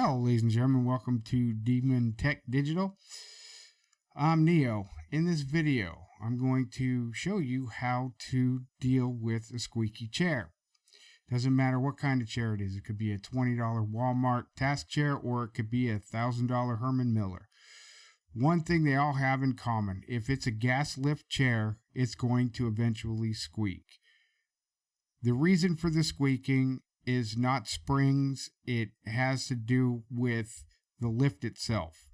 Hello, ladies and gentlemen. Welcome to Demon Tech Digital. I'm Neo. In this video, I'm going to show you how to deal with a squeaky chair. Doesn't matter what kind of chair it is. It could be a $20 Walmart task chair, or it could be a $1,000 Herman Miller. One thing they all have in common: if it's a gas lift chair, it's going to eventually squeak. The reason for the squeaking is not springs. It has to do with the lift itself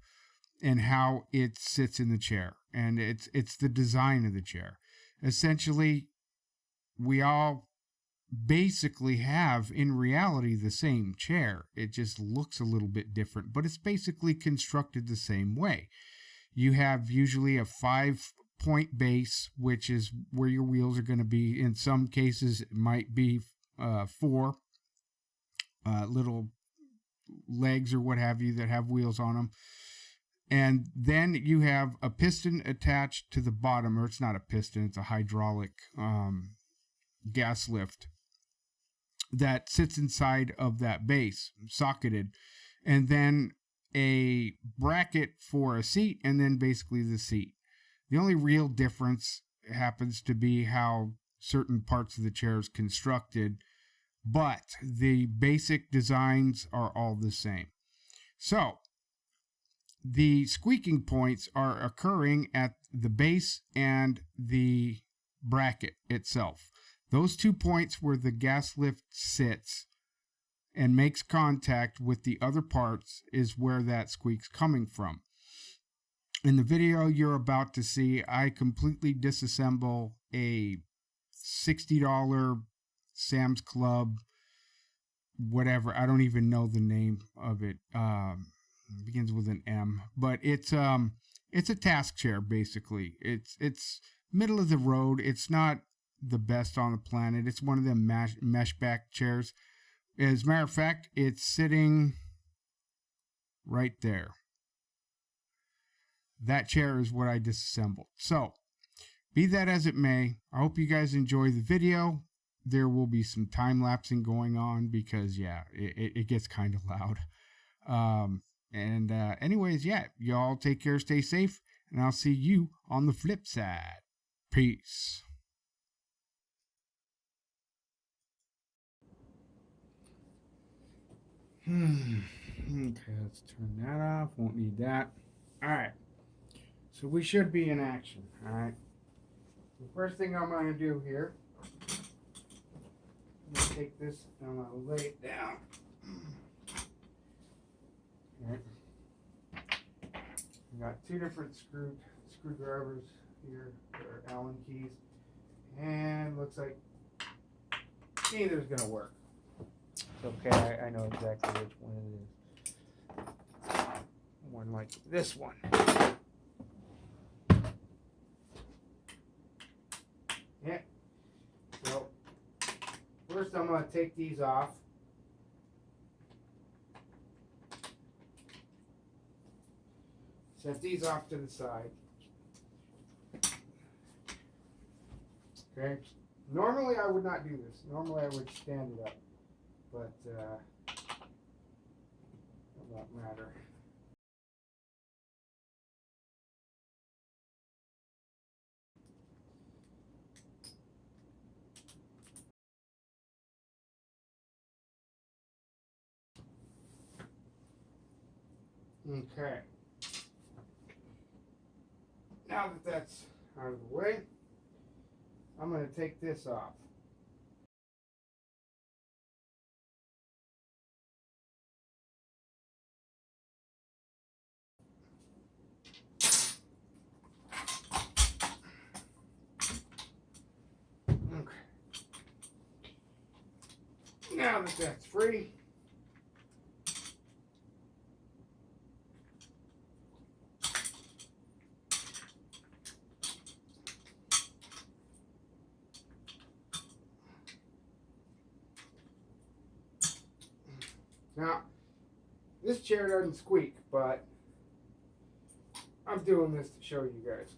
and how it sits in the chair, and it's the design of the chair. Essentially, we all basically have in reality the same chair. It just looks a little bit different, but it's basically constructed the same way. You have usually a 5-point base, which is where your wheels are going to be. In some cases, it might be 4 little legs or what have you that have wheels on them. And then you have a piston attached to the bottom, or it's not a piston, it's a hydraulic gas lift that sits inside of that base, socketed, and then a bracket for a seat, and then basically the seat. The only real difference happens to be how certain parts of the chair is constructed, but the basic designs are all the same. So the squeaking points are occurring at the base and the bracket itself. Those 2 points where the gas lift sits and makes contact with the other parts is where that squeak's coming from. In the video you're about to see, I completely disassemble a $60 Sam's Club, whatever. I don't even know the name of it. It begins with an M, but it's a task chair basically. It's middle of the road. It's not the best on the planet. It's one of them mesh back chairs. As a matter of fact, it's sitting right there. That chair is what I disassembled. So, be that as it may, I hope you guys enjoy the video. There will be some time-lapsing going on because, yeah, it gets kind of loud. Anyways, yeah, y'all take care, stay safe, and I'll see you on the flip side. Peace. Okay, let's turn that off. Won't need that. Alright. So we should be in action. Alright. The first thing I'm going to do here, I'm going to take this and I'm going to lay it down. Alright. I got 2 different screwdrivers here. They're Allen keys. And looks like neither's going to work. Okay, I know exactly which one it is. One like this one. Yeah. So, first I'm going to take these off. Set these off to the side. Okay. Normally I would not do this. Normally I would stand it up. But it won't matter. Okay. Now that that's out of the way, I'm going to take this off. Okay. Now that that's free, now this chair doesn't squeak, but I'm doing this to show you guys.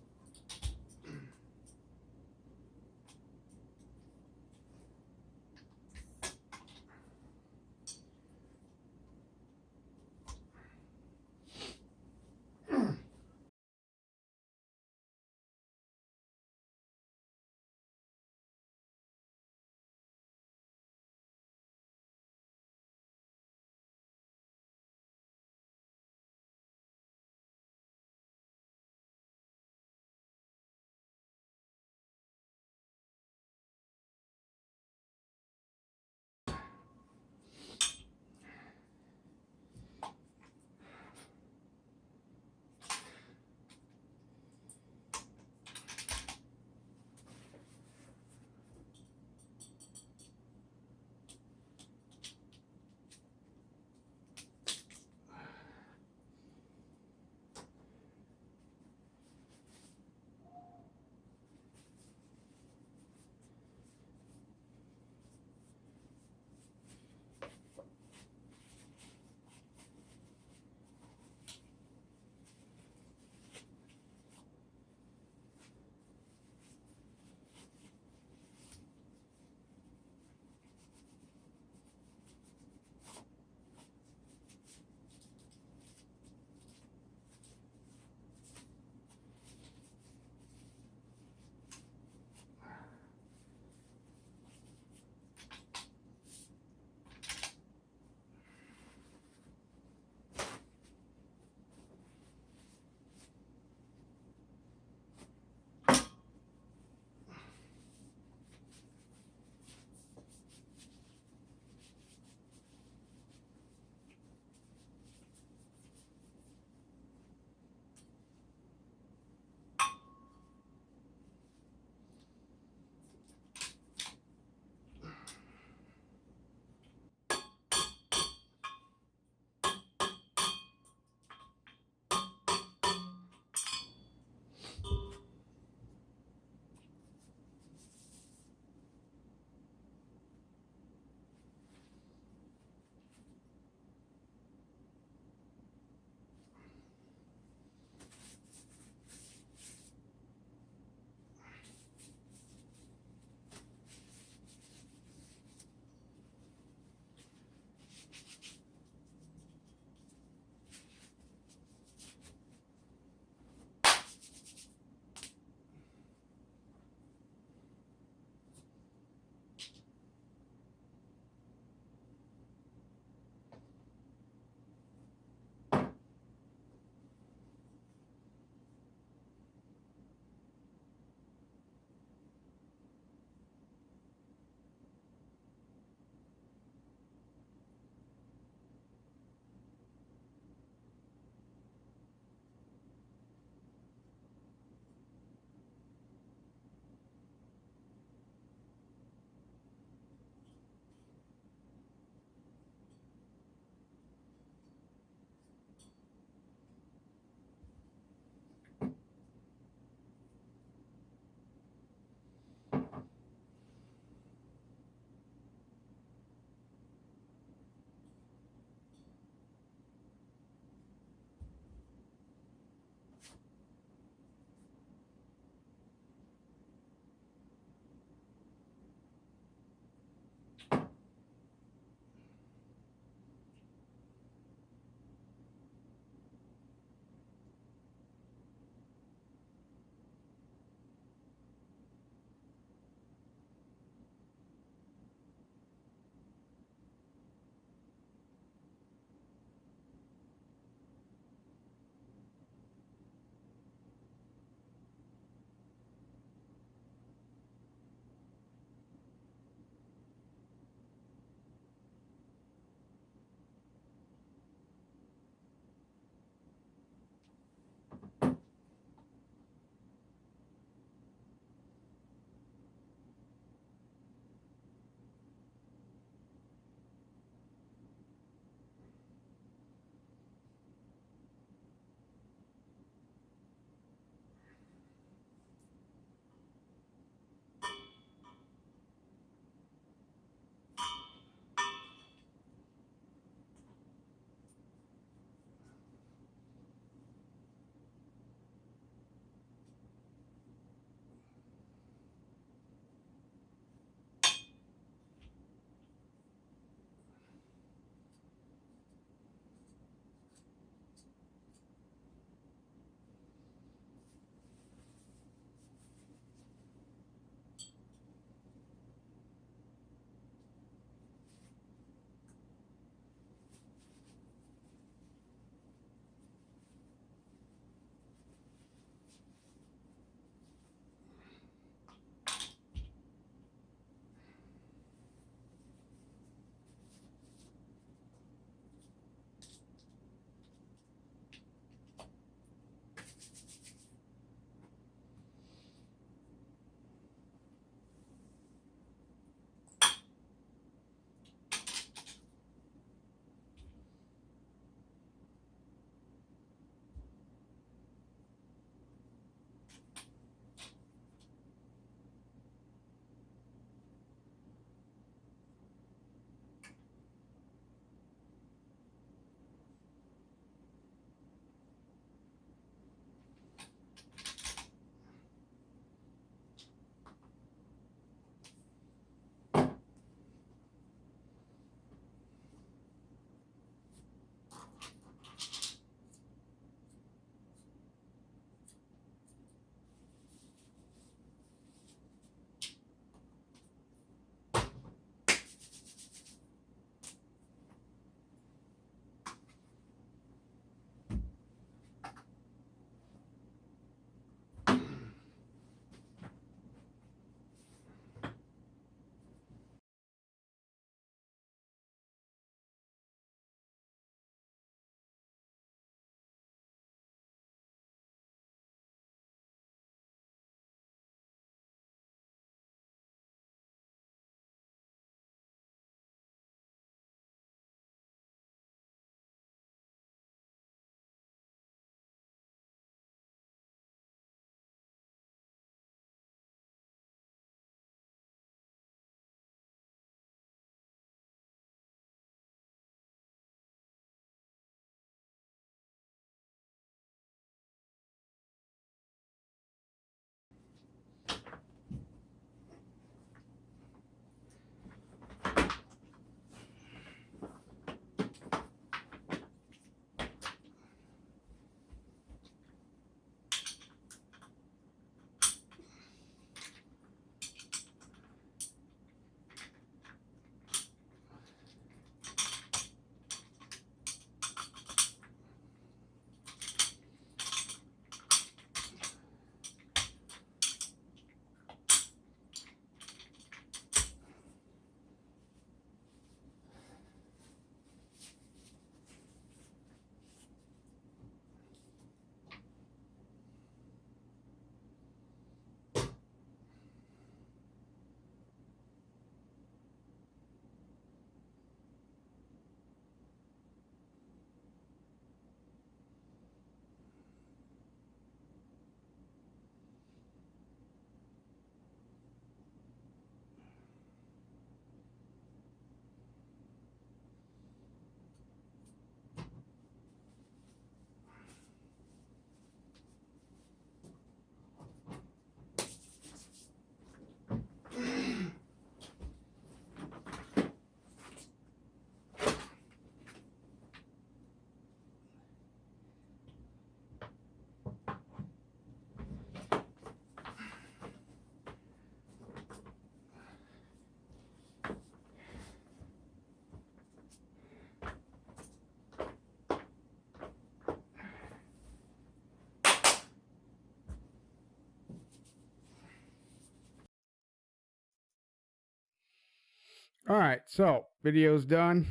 All right, so video's done.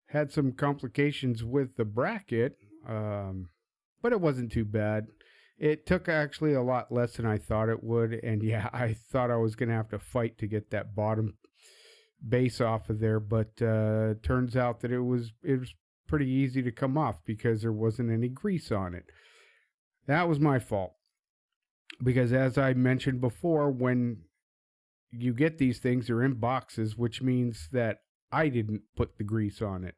Had some complications with the bracket, but it wasn't too bad. It took actually a lot less than I thought it would, and yeah, I thought I was going to have to fight to get that bottom base off of there, but turns out that it was pretty easy to come off because there wasn't any grease on it. That was my fault, because as I mentioned before, when you get these things, they're in boxes, which means that I didn't put the grease on it.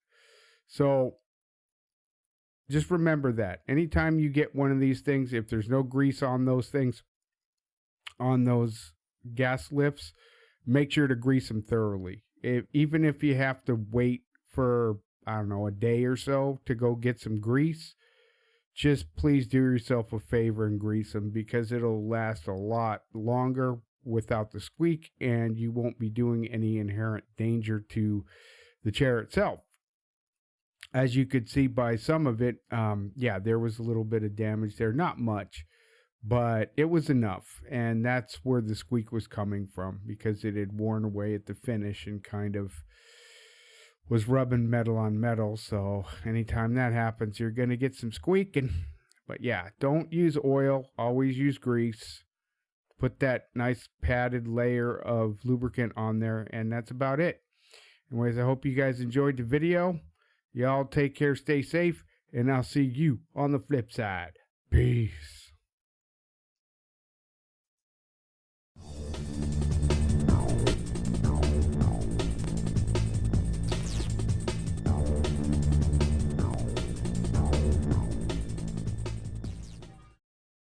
So just remember that anytime you get one of these things, if there's no grease on those things, on those gas lifts, make sure to grease them thoroughly. Even if you have to wait for, I don't know, a day or so to go get some grease, just please do yourself a favor and grease them, because it'll last a lot longer without the squeak, and you won't be doing any inherent danger to the chair itself. As you could see by some of it, yeah, there was a little bit of damage there. Not much, but it was enough. And that's where the squeak was coming from, because it had worn away at the finish and kind of was rubbing metal on metal. So anytime that happens, you're going to get some squeaking. But yeah, don't use oil. Always use grease. Put that nice padded layer of lubricant on there, and that's about it. Anyways, I hope you guys enjoyed the video. Y'all take care, stay safe, and I'll see you on the flip side. Peace.